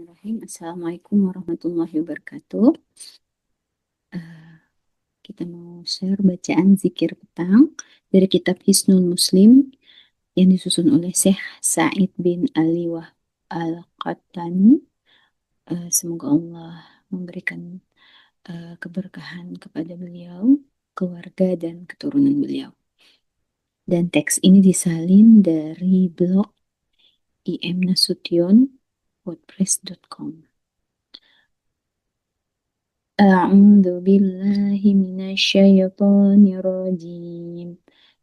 Bismillahirrahmanirrahim. Assalamualaikum warahmatullahi wabarakatuh. Eh, kita mau share bacaan zikir petang dari kitab Hisnul Muslim yang disusun oleh Syekh Said bin Ali Al-Qahtani. Semoga Allah memberikan keberkahan kepada beliau, keluarga dan keturunan beliau. Dan teks ini disalin dari blog imnasution.wordpress.com. أعوذ بالله من الشيطان الرجيم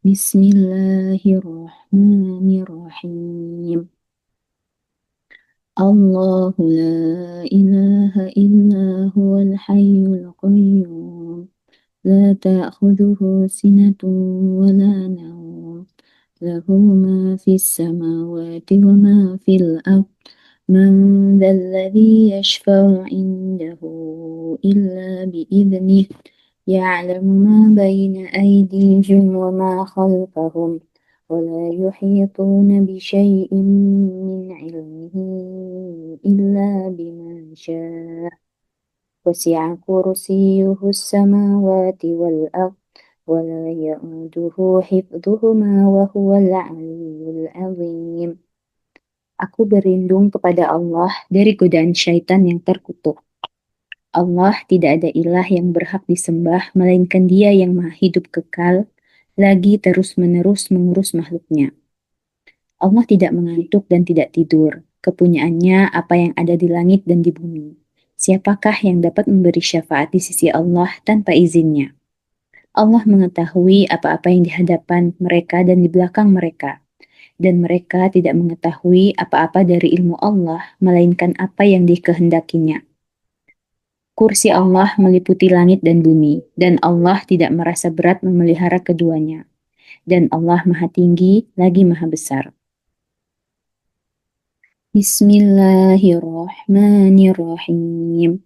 بسم الله الرحمن الرحيم الله لا إله إلا هو الحي القيوم لا تأخذه سنة ولا نوم له ما في السماوات وما في الأرض من ذا الذي يشفع عنده إلا بإذنه يعلم ما بين أيديهم وما خلفهم ولا يحيطون بشيء من علمه إلا بما شاء وسع كرسيه السماوات والأرض ولا يؤوده حفظهما وهو العلي العظيم. Aku berlindung kepada Allah dari godaan syaitan yang terkutuk. Allah tidak ada ilah yang berhak disembah, melainkan Dia yang maha hidup kekal, lagi terus-menerus mengurus makhluknya. Allah tidak mengantuk dan tidak tidur. Kepunyaannya apa yang ada di langit dan di bumi. Siapakah yang dapat memberi syafaat di sisi Allah tanpa izinnya? Allah mengetahui apa-apa yang di hadapan mereka dan di belakang mereka. Dan mereka tidak mengetahui apa-apa dari ilmu Allah, melainkan apa yang dikehendakinya. Kursi Allah meliputi langit dan bumi, dan Allah tidak merasa berat memelihara keduanya. Dan Allah maha tinggi, lagi maha besar. Bismillahirrahmanirrahim.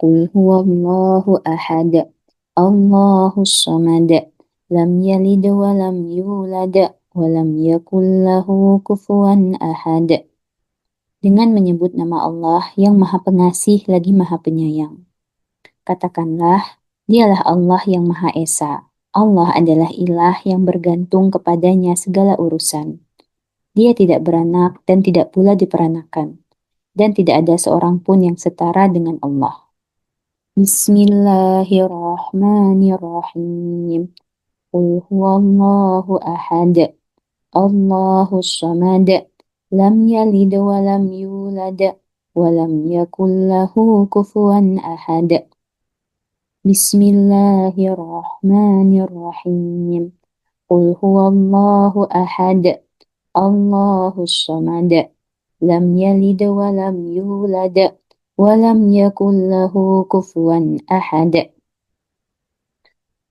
Qul huwallahu ahad, Allahus samad, lam yalid wa lam yulad, wa lam yakul lahu kufuwan ahad. Dengan menyebut nama Allah yang maha pengasih lagi maha penyayang. Katakanlah, dialah Allah yang maha esa. Allah adalah ilah yang bergantung kepadanya segala urusan. Dia tidak beranak dan tidak pula diperanakan. Dan tidak ada seorang pun yang setara dengan Allah. Bismillahirrahmanirrahim. Qul huwallahu ahad. Allahus samad. Lam yalid wa lam yulad. Wa lam yakul lahu kufuwan ahad. Bismillahirrahmanirrahim. Qul huwallahu ahad. Allahus samad. Lam yalid wa lam yulad. Wa lam yakul lahu kufuwan ahad.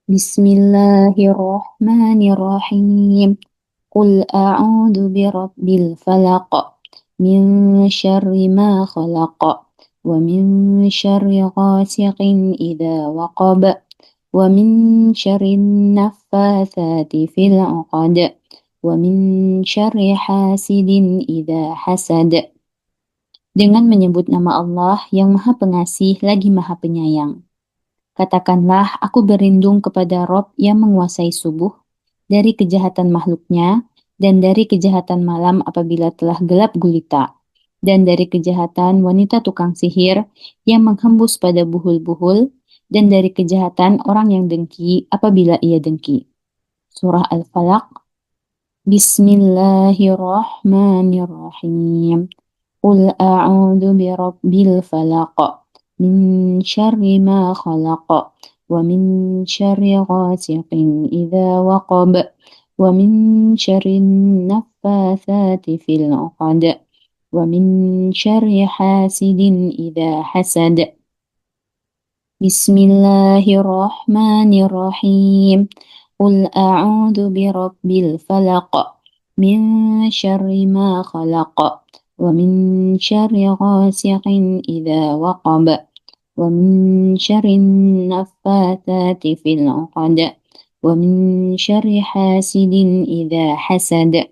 Bismillahirrahmanirrahim. Qul a'udzu birabbil falaq. Min syarri ma khalaq. Wa min syarri ghasiqin idza waqab. Wa min syarri naffatsati fil 'uqad. Wa min syarri hasidin idza hasad. Dengan menyebut nama Allah yang maha pengasih lagi maha penyayang. Katakanlah, aku berlindung kepada Rob yang menguasai subuh, dari kejahatan makhluknya, dan dari kejahatan malam apabila telah gelap gulita, dan dari kejahatan wanita tukang sihir yang menghembus pada buhul-buhul, dan dari kejahatan orang yang dengki apabila ia dengki. Surah Al-Falaq. Bismillahirrahmanirrahim. Qul a'udzu birabbil falaq. Min syarri ma khalaq. Wa min syarri ghasiqin idza waqab. Wa min syarri naffatsati fil 'uqad. Wa min syarri hasidin idza hasad. Bismillahirrahmanirrahim. Qul a'udzu birabbil falaq. Min syarri ma khalaq. Wa min syarri ghasiqin idza waqab. Wa min syarri naffatsati fil 'uqad. Wa min syarri hasidin idza hasad.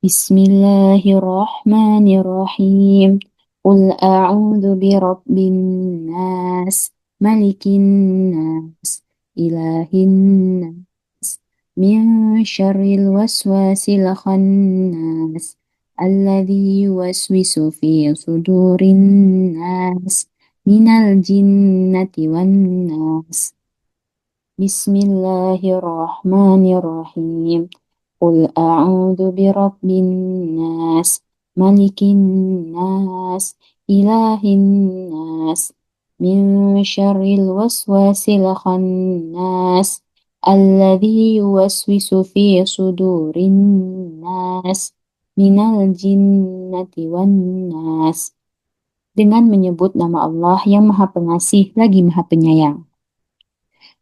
Bismillahirrahmanirrahim. قل أعوذ برب الناس ملك الناس إله الناس من شر الوسواس الخناس الذي يوسوس في صدور الناس من الجنة والناس. بسم الله الرحمن الرحيم. قل أعوذ برب الناس ملك الناس إله الناس من شر الوسواس الخناس الذي يوسوس في صدور الناس من الجنة والناس. Dengan menyebut nama Allah yang Maha Pengasih lagi Maha Penyayang.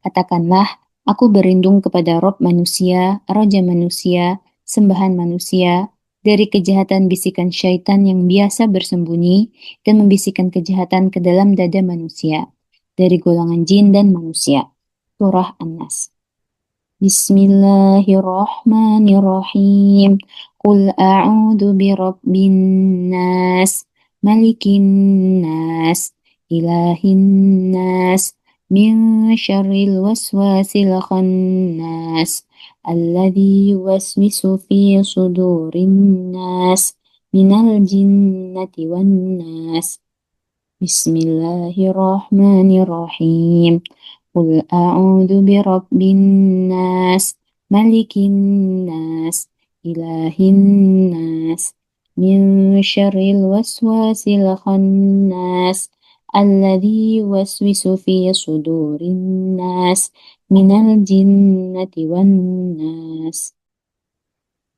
Katakanlah, aku berlindung kepada Rob manusia, Raja manusia, sembahan manusia, dari kejahatan bisikan syaitan yang biasa bersembunyi dan membisikkan kejahatan ke dalam dada manusia, dari golongan jin dan manusia. Surah An-Nas. Bismillahirrahmanirrahim. Qul a'udzu birabbin nas, malikin nas, ilahin nas, min syarril waswasil khannas, alladzi yuwaswisu fi sudurin nas, minal jinnati wan nas. Bismillahirrahmanirrahim. Qul a'udzu birabbin nas, malikin nas, ilahin nas, min syarril waswasil khannas, alladzi yuwaswisu fi sudurin nas, minal jinnati wan nas.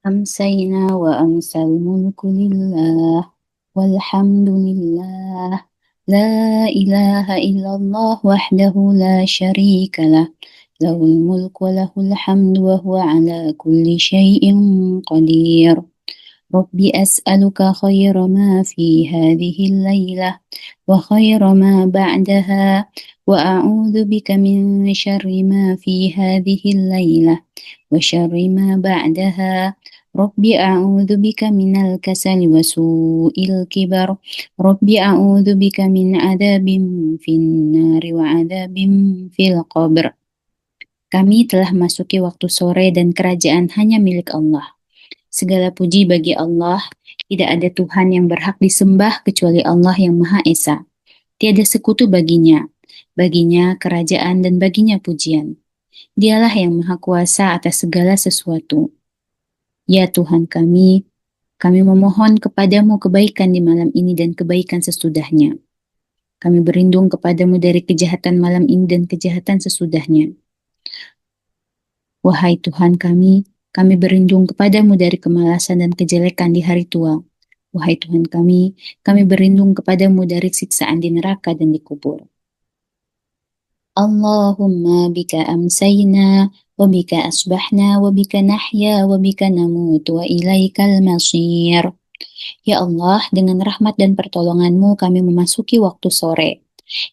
أمسينا وأمسى الملك لله والحمد لله لا إله إلا الله وحده لا شريك له له الملك وله الحمد وهو على كل شيء قدير رب أسألك خير ما في هذه الليلة وخير ما بعدها وأعوذ بك من شر ما في هذه الليلة وشر ما بعدها رب أعوذ بك من الكسل وسوء الكبر رب أعوذ بك من عذاب في النار وعذاب في القبر. Kami telah masuki waktu sore dan kerajaan hanya milik Allah. Segala puji bagi Allah, tidak ada Tuhan yang berhak disembah kecuali Allah yang Maha Esa. Tiada sekutu baginya, baginya kerajaan dan baginya pujian. Dialah yang Maha Kuasa atas segala sesuatu. Ya Tuhan kami memohon kepadamu kebaikan di malam ini dan kebaikan sesudahnya. Kami berlindung kepadamu dari kejahatan malam ini dan kejahatan sesudahnya. Wahai Tuhan kami berlindung kepadamu dari kemalasan dan kejelekan di hari tua. Wahai Tuhan kami berlindung kepadamu dari siksaan di neraka dan di kubur. Allahumma bika amsayna wa bika asbahna wa bika nahya wa bika namut wa ilaikal masir. Ya Allah, dengan rahmat dan pertolonganmu kami memasuki waktu sore.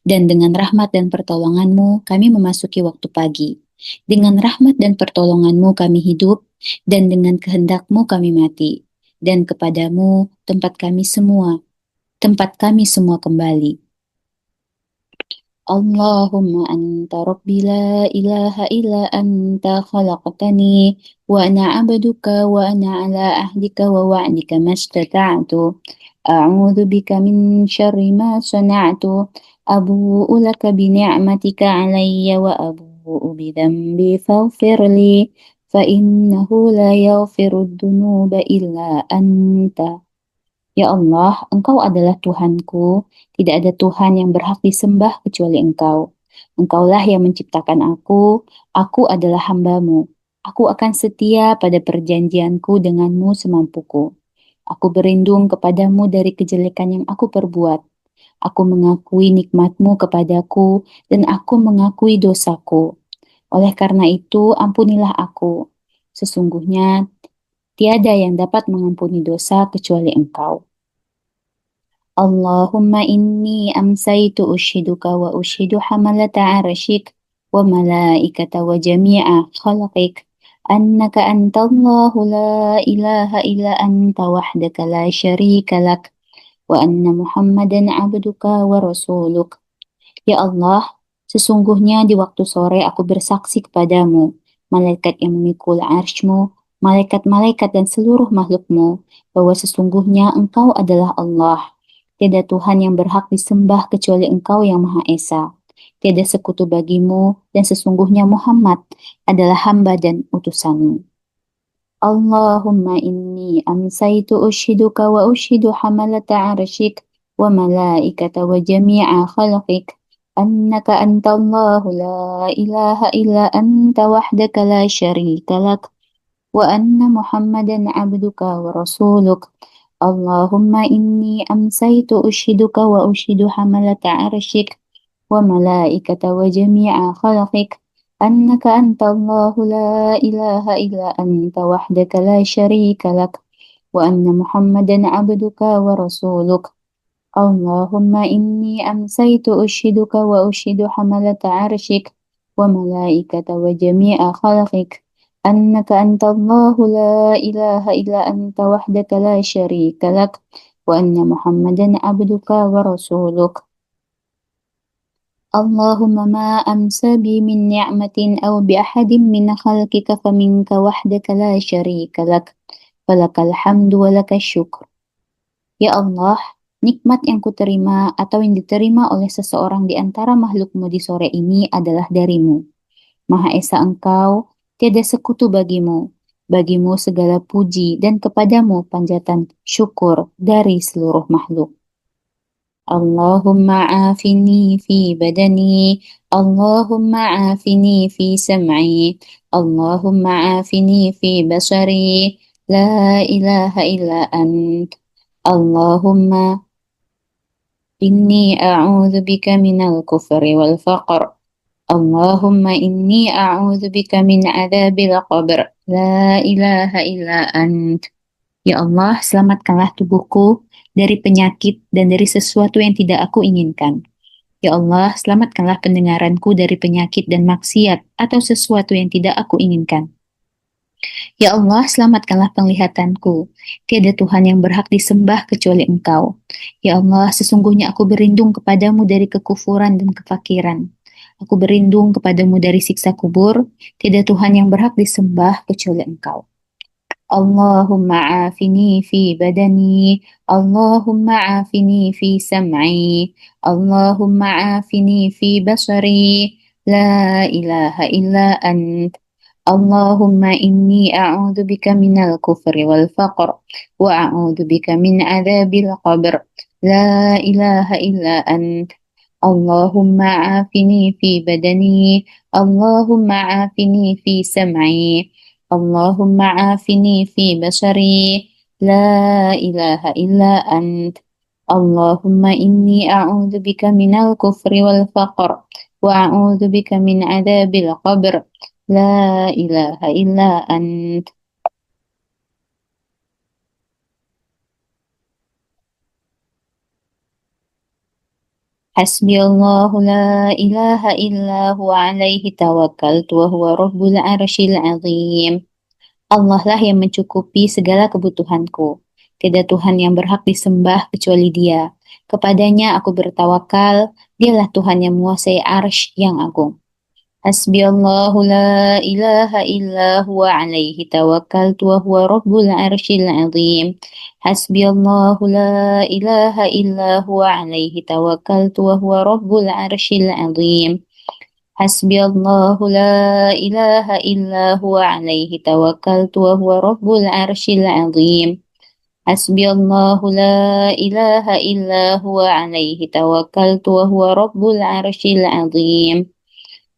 Dan dengan rahmat dan pertolonganmu kami memasuki waktu pagi. Dengan rahmat dan pertolonganmu kami hidup, dan dengan kehendakmu kami mati. Dan kepadamu tempat kami semua kembali. Allahumma anta rabbi la ilaha illa anta khalaqtani wa ana abduka wa ana ala ahdika wa wa'dika mastata'tu a'udzu bika min syarri ma sana'tu abu'u laka bi ni'matika alayya wa abu'u bi dhanbi faghfir li fa innahu la yaghfiru dhunuba illa anta. Ya Allah, Engkau adalah Tuhanku, tidak ada Tuhan yang berhak disembah kecuali Engkau. Engkaulah yang menciptakan aku adalah hamba-Mu. Aku akan setia pada perjanjianku denganmu semampuku. Aku berlindung kepadamu dari kejelekan yang aku perbuat. Aku mengakui nikmat-Mu kepadaku dan aku mengakui dosaku. Oleh karena itu, ampunilah aku. Sesungguhnya tiada yang dapat mengampuni dosa kecuali Engkau. Allahumma inni amsaytu ushiduka wa ushidu hamalata arshik wa malaikata wa jami'a khalaqik annaka antallahu la ilaha illa anta wahdaka la syarika lak وأن محمدا عبدك ورسولك. Ya Allah, sesungguhnya di waktu sore aku bersaksi kepadamu, malaikat yang memikul arshmu, malaikat-malaikat dan seluruh makhlukmu, bahwa sesungguhnya Engkau adalah Allah. Tiada Tuhan yang berhak disembah kecuali Engkau yang Maha Esa. Tiada sekutu bagimu, dan sesungguhnya Muhammad adalah hamba dan utusanmu. Allahumma inni amsaytu ushiduka wa ushidu hamalata arshik wa malaikata wa jami'a khalqik annaka antallahu la ilaha illa anta wahdaka la sharika lak wa anna muhammadan abduka wa rasuluk. Allahumma inni amsaytu ushiduka wa ushidu hamalata arshik wa malaikata wa jami'a khalqik أنك أنت الله لا إله إلا أنت وحدك لا شريك لك وأن محمدا عبدك ورسولك. اللهم إني أمسيت أشهدك وأشهد حملة عرشك وملائكة وجميع خلقك أنك أنت الله لا إله إلا أنت وحدك لا شريك لك وأن محمدا عبدك ورسولك. اللهم ما أمسى بي من نعمة أو بأحد من خلقك فمنك وحدك لا شريك لك فلك الحمد ولك الشكر. Ya Allah, nikmat yang kuterima atau yang diterima oleh seseorang di antara makhlukmu di sore ini adalah darimu. Maha Esa Engkau, tiada sekutu bagimu. Bagimu segala puji dan kepadamu panjatan syukur dari seluruh makhluk. اللهم عافني في بدني اللهم عافني في سمعي اللهم عافني في بصري لا إله إلا أنت اللهم إني أعوذ بك من الكفر والفقر اللهم إني أعوذ بك من عذاب القبر لا إله إلا أنت. Ya Allah, selamatkanlah tubuhku dari penyakit dan dari sesuatu yang tidak aku inginkan. Ya Allah, selamatkanlah pendengaranku dari penyakit dan maksiat atau sesuatu yang tidak aku inginkan. Ya Allah, selamatkanlah penglihatanku. Tiada Tuhan yang berhak disembah kecuali Engkau. Ya Allah, sesungguhnya aku berlindung kepadamu dari kekufuran dan kefakiran. Aku berlindung kepadamu dari siksa kubur. Tiada Tuhan yang berhak disembah kecuali Engkau. Allahumma afini fi badani, Allahumma afini fi sam'i, Allahumma afini fi basari, la ilaha illa ant. Allahumma inni a'udhu bika minal kufri wal faqr, wa a'udhu bika min adzabil qabr, la ilaha illa ant. Allahumma afini fi badani, Allahumma afini fi sam'i, Allahumma afini fi basari, la ilaha illa ant. Allahumma inni a'udzu bika minal kufri wal faqr wa a'udzu bika min adzabil qabr, la ilaha illa ant. Hasbi Allahu la ilaha illa huwa alaihi tawakkaltu wa huwa rabbul arsyil azim. Allah lah yang mencukupi segala kebutuhanku. Tidak Tuhan yang berhak disembah kecuali Dia. Kepadanya aku bertawakal, Dialah Tuhan yang menguasai arsy yang agung. Hasbi Allahu la ilaha illa huwa alaihi tawakkaltu wa huwa rabbul arsyil azim. Hasbi Allahu la ilaha illa huwa alaihi tawakkaltu wa huwa rabbul arsyil azim. حسبي الله لا إله إلا هو عليه توكلت وهو رب العرش العظيم. حسبي الله لا إله إلا هو عليه توكلت وهو رب العرش العظيم.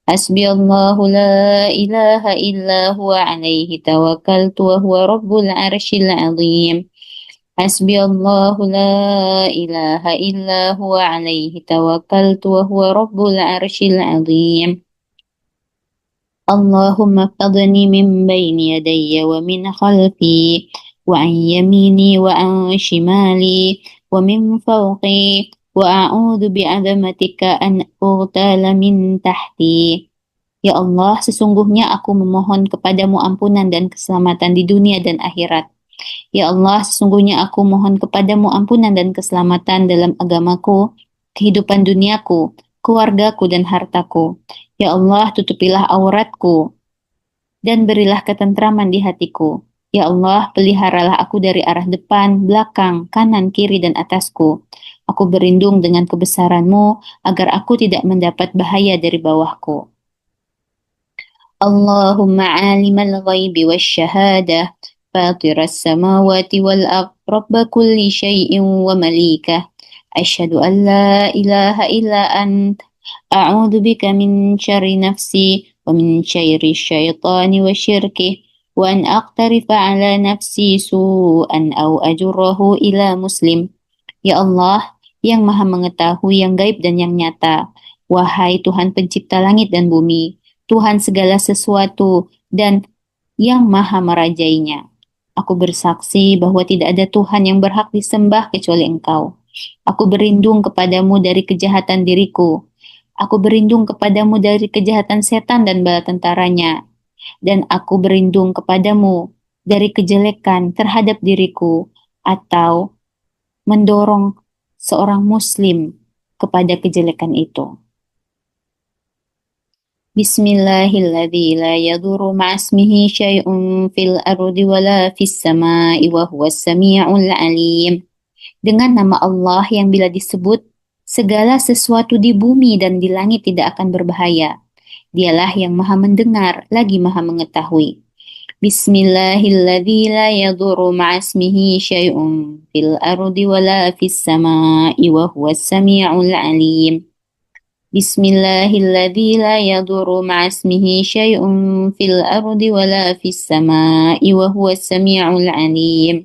حسبي الله لا إله إلا هو عليه توكلت وهو رب العرش العظيم. حسبي الله لا إله إلا هو عليه توكلت وهو رب العرش العظيم. اللهم احفظني من بين يدي ومن خلفي وعن يميني وعن شمالي ومن فوقي وأعوذ بعظمتك أن أغتال من تحتي. Ya Allah, sesungguhnya aku memohon kepadamu ampunan dan keselamatan di dunia dan akhirat. Ya Allah, sesungguhnya aku mohon kepadamu ampunan dan keselamatan dalam agamaku, kehidupan duniaku, keluargaku, dan hartaku. Ya Allah, tutupilah auratku dan berilah ketentraman di hatiku. Ya Allah, peliharalah aku dari arah depan, belakang, kanan, kiri, dan atasku. Aku berlindung dengan kebesaran-Mu agar aku tidak mendapat bahaya dari bawahku. اللهم عالم الغيب والشهادة فاطر السماوات والأرض رب كل شيء ومليكه أشهد أن لا إله إلا أنت أعوذ بك من شر نفسي ومن شر الشيطان وشركه وأن أقترف على نفسي سوءا أو أجره إلى مسلم. Ya Allah, yang maha mengetahui yang gaib dan yang nyata. Wahai Tuhan pencipta langit dan bumi, Tuhan segala sesuatu dan yang maha merajainya. Aku bersaksi bahwa tidak ada Tuhan yang berhak disembah kecuali Engkau. Aku berlindung kepadamu dari kejahatan diriku. Aku berlindung kepadamu dari kejahatan setan dan bala tentaranya. Dan aku berlindung kepadamu dari kejelekan terhadap diriku atau mendorong seorang muslim kepada kejelekan itu. Bismillahilladzi la yadurru ma'asmihi syai'un fil ardi wala fis sama'i wa huwas sami'ul alim. Dengan nama Allah yang bila disebut, segala sesuatu di bumi dan di langit tidak akan berbahaya. Dialah yang maha mendengar, lagi maha mengetahui. Bismillahilladzi la yadurru ma'asmihi syai'un fil ardi wala fis sama'i wa huwas sami'ul alim. Bismillahilladzi la yadurru ma'asmihi syai'un fil ardi wala fis sama'i wa huwas sami'ul alim.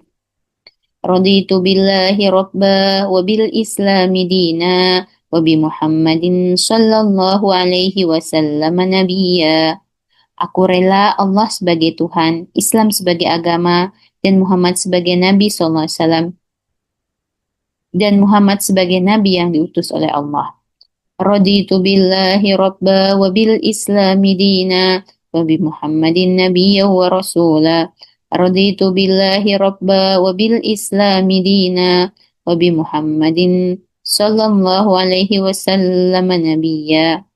Raditu billahi rabba wa bil islami dina wa bi Muhammadin sallallahu alaihi wasallam nabiyya. Aku rela Allah sebagai Tuhan, Islam sebagai agama, dan Muhammad sebagai Nabi SAW, dan Muhammad sebagai Nabi yang diutus oleh Allah. Raditu billahi rabba wa bil islami dina wa bi Muhammadin nabiyya wa rasula. Raditu billahi rabba wa bil islami dina wa bi Muhammadin sallallahu alaihi wasallam nabiyya.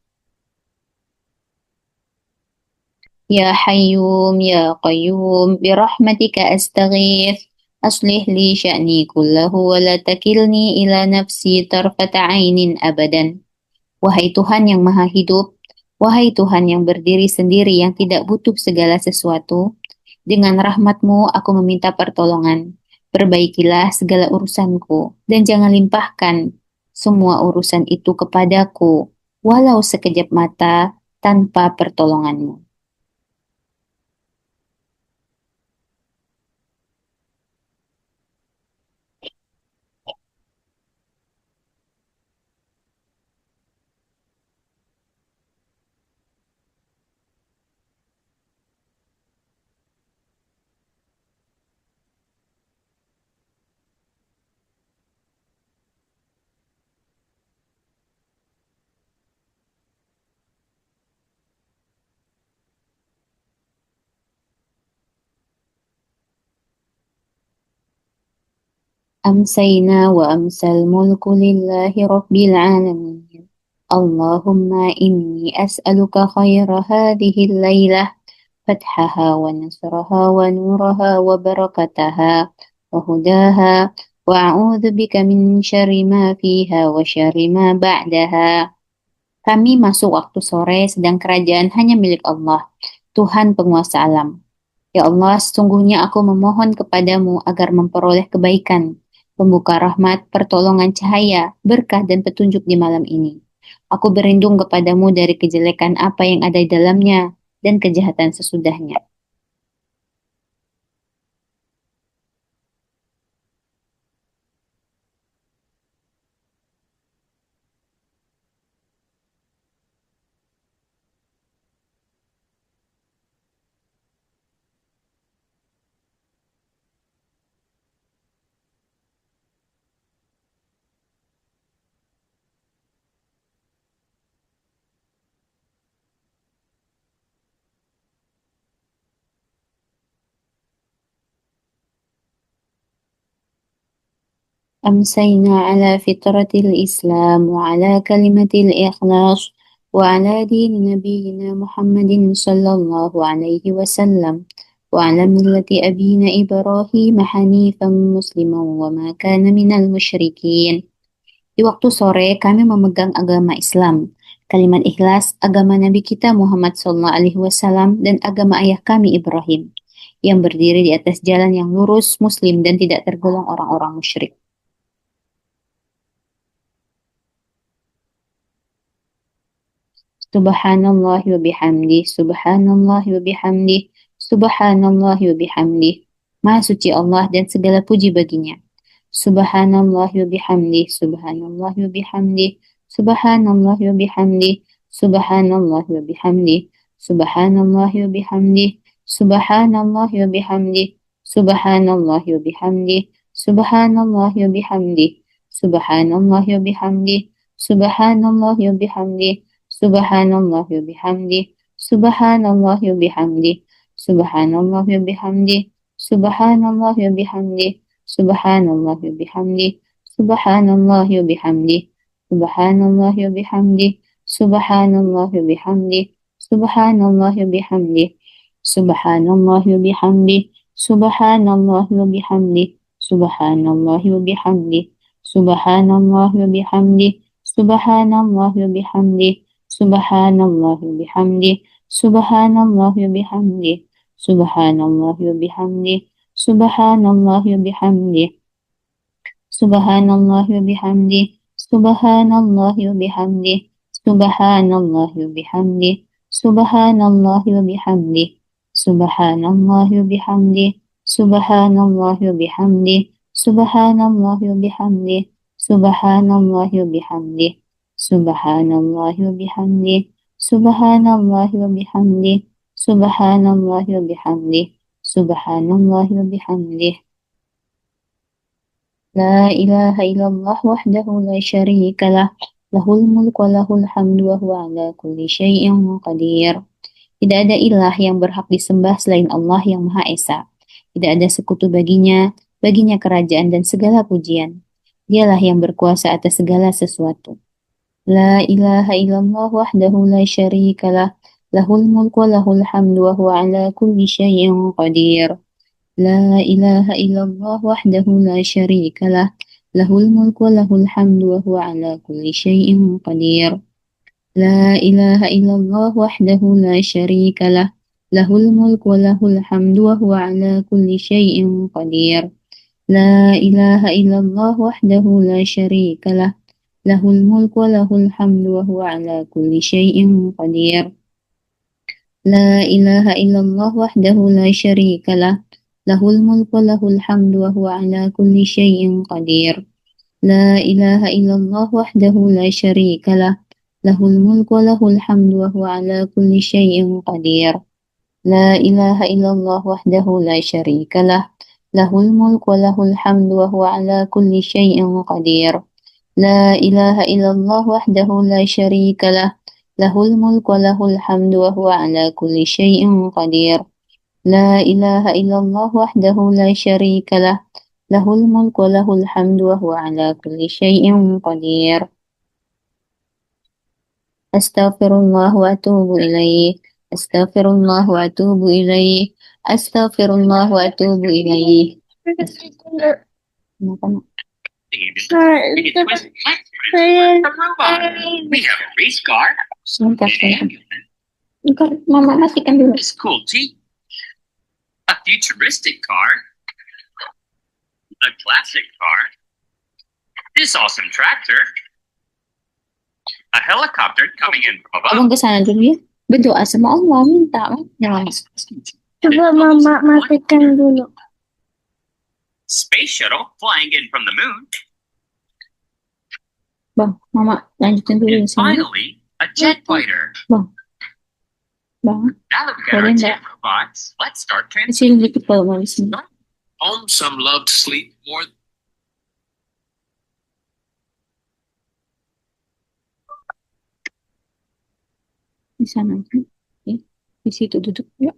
يا حيوم يا قيوم برحمتك أستغيث أصلح لي شأني كله ولا تكلني إلى نفسي طرفة عين أبدا. Wahai Tuhan yang maha hidup, wahai Tuhan yang berdiri sendiri yang tidak butuh segala sesuatu, dengan rahmat-Mu aku meminta pertolongan. Perbaikilah segala urusanku dan jangan limpahkan semua urusan itu kepadaku, walau sekejap mata tanpa pertolongan-Mu. أمسينا وأمسى الملك لله رب العالمين. اللهم إني أسألك خير هذه الليلة، فتحها ونصرها ونورها وبركتها وهداها، وأعوذ بك من شر ما فيها وشر ما بعدها. Kami masuk waktu sore, sedang kerajaan hanya milik Allah, Tuhan penguasa alam. Ya Allah, sesungguhnya aku memohon kepadamu agar memperoleh kebaikan, pembuka rahmat, pertolongan cahaya, berkah dan petunjuk di malam ini. Aku berlindung kepadamu dari kejelekan apa yang ada di dalamnya dan kejahatan sesudahnya. أمسينا على فطرة الإسلام وعلى كلمة الإخلاص وعلى دين نبينا محمد صلى الله عليه وسلم وعلى ملة أبينا إبراهيم حنيفا مسلما وما كان من المشركين. Di waktu sore kami memegang agama Islam, kalimat ikhlas, agama Nabi kita Muhammad SAW dan agama ayah kami Ibrahim yang berdiri di atas jalan yang lurus, muslim dan tidak tergolong orang-orang musyrik. Subhanallah wa bihamdi, subhanallah wa bihamdi, subhanallah wa bihamdi. Maha suci Allah dan segala puji baginya. Subhanallah wa bihamdi, subhanallah wa bihamdi, subhanallah wa bihamdi, subhanallah wa bihamdi, subhanallah wa bihamdi, subhanallah wa bihamdi, subhanallah wa bihamdi, subhanallah wa bihamdi, subhanallah wa bihamdi, subhanallah wa bihamdi, Subhanallah wa bihamdi, subhanallah wa bihamdi, subhanallah wa bihamdi, subhanallah wa bihamdi, subhanallah wa bihamdi, subhanallah wa bihamdi, subhanallah wa bihamdi, subhanallah wa bihamdi, subhanallah wa bihamdi, subhanallah wa bihamdi, subhanallah wa bihamdi, subhanallah wa bihamdi, subhanallah wa bihamdi, subhanallah wa bihamdi, Subhanallah wa bihamdi, subhanallah wa bihamdi, subhanallah wa bihamdi, subhanallah wa bihamdi, subhanallah wa bihamdi, subhanallah wa bihamdi, subhanallah wa bihamdi, subhanallah wa bihamdi, subhanallah wa bihamdi, subhanallah wa bihamdi, subhanallah wa bihamdi, subhanallah wa bihamdi. Subhanallah wa bihamdi, subhanallah wa bihamdi, subhanallah wa bihamdi, subhanallah wa bihamdi. La ilaha illallah wahdahu la syarika lah, lahul mulk wa lahul hamdu wa huwa ala kulli syai'in qadir. Tidak ada ilah yang berhak disembah selain Allah yang Maha Esa. Tidak ada sekutu baginya kerajaan dan segala pujian. Dialah yang berkuasa atas segala sesuatu. La ilaha illallah wahdahu la syarika lah, lahul mulk wa lahul hamdu wa huwa ala kulli syai'in qadir. La ilaha illallah wahdahu la syarika lah, lahul mulk wa lahul hamdu wa huwa ala kulli syai'in qadir. La ilaha illallah wahdahu la syarika lah, lahul mulk wa lahul hamdu wa huwa ala kulli syai'in qadir. La ilaha illallah wahdahu la syarika lah, lahul mulk wa lahul hamdu wa huwa ala kulli syai'in qadir. La ilaha illallah wahdahu la syarika lah, lahul mulk wa lahul hamdu wa huwa ala kulli syai'in qadir. La ilaha illallah wahdahu la syarika lah, lahul mulk wa lahul hamdu wa huwa ala kulli syai'in qadir. La ilaha illallah wahdahu la syarika lah, lahul mulk wa lahul hamdu wa huwa ala kulli syai'in qadir. La ilaha illallah wahdahu la syarika lah, lahul mulk wa lahul hamdu wa huwa ala kulli syai'in qadir. La ilaha illallah wahdahu la syarika lah, lahul mulk wa lahul hamdu wa huwa ala kulli syai'in qadir. Astaghfirullah wa atubu ilaih. Astaghfirullah wa atubu ilaih. Astaghfirullah wa atubu ilaih. Kenapa? We have a race car, Sebentar, an ambulance, Entar, Mama matikan dulu. this cool Jeep, a futuristic car, a classic car, this awesome tractor, a helicopter coming in from Abang above, ke sana dulu ya. Berdoa sama Allah, minta. Jangan. Coba Mama matikan dulu. space shuttle flying in from the moon, Bang, Mama lanjutin dulu and di sini. finally, a jet fighter. Bang. Now that we got our Boleh 10 nggak? robots, let's start Di sini dikit kalau mau di sini. Home, some love to sleep more. Di sana. Ya. Di situ duduk. Ya.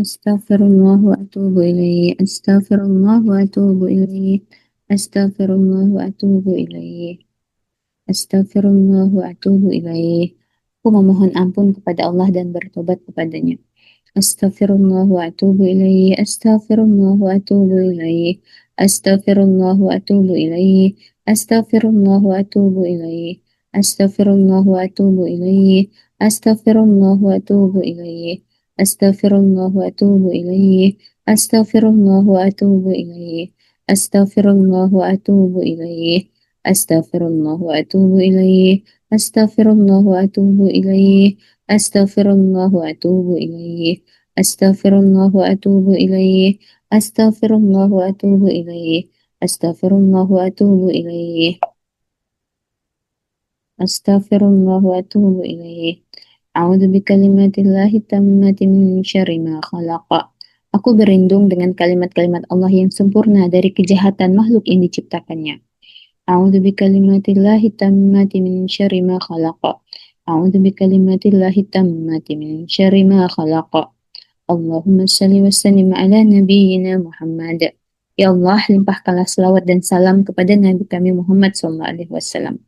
Astaghfirullah wa atubu ilaih. Astaghfirullah wa atubu ilaih. Astaghfirullah wa atubu ilaih. Astaghfirullah wa atubu ilaih. Aku memohon ampun kepada Allah dan bertobat kepadanya. Astaghfirullah wa atubu ilaih. Astaghfirullah wa atubu ilaih. Astaghfirullah wa atubu ilaih. Astaghfirullah wa atubu ilaih. Astaghfirullah wa atubu ilaih. Astaghfirullah wa atubu ilaih. Astaghfirullah wa atubu ilaih. Astaghfirullah wa atubu ilaih. Astaghfirullah wa atubu ilaih. Astaghfirullah wa atubu ilaih. Astaghfirullah wa atubu ilaih. Astaghfirullah wa atubu ilaih. Astaghfirullah wa atubu ilaih. Astaghfirullah wa atubu ilaih. Astaghfirullah wa atubu ilaih. Astaghfirullah wa atubu ilaih. A'udzu bikalimatillahi tammati min syarri ma khalaq. Aku berlindung dengan kalimat-kalimat Allah yang sempurna dari kejahatan makhluk yang diciptakannya. A'udzu bikalimatillahi tammati min syarri ma khalaq. A'udzu bikalimatillahi tammati min syarri ma khalaq. Allahumma shalli wa sallim ala nabiyyina Muhammad. Ya Allah, limpahkanlah selawat dan salam kepada Nabi kami Muhammad SAW.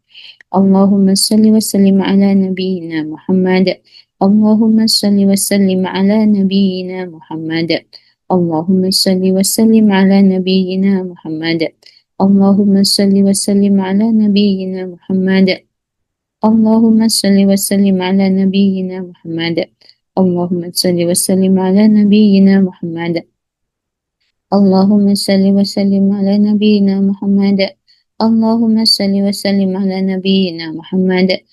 Allahumma shalli wa sallim ala nabiyyina Muhammad. Allahumma shalli wa sallim ala nabiyyina Muhammad. Allahumma shalli wa sallim ala nabiyyina Muhammad. Allahumma shalli wa sallim ala nabiyyina Muhammad. Allahumma shalli wa sallim ala nabiyyina Muhammad. Allahumma shalli wa sallim ala nabiyyina Muhammad. Allahumma shalli wa sallim ala nabiyyina Muhammad. Allahumma shalli wa sallim ala nabiyyina Muhammad.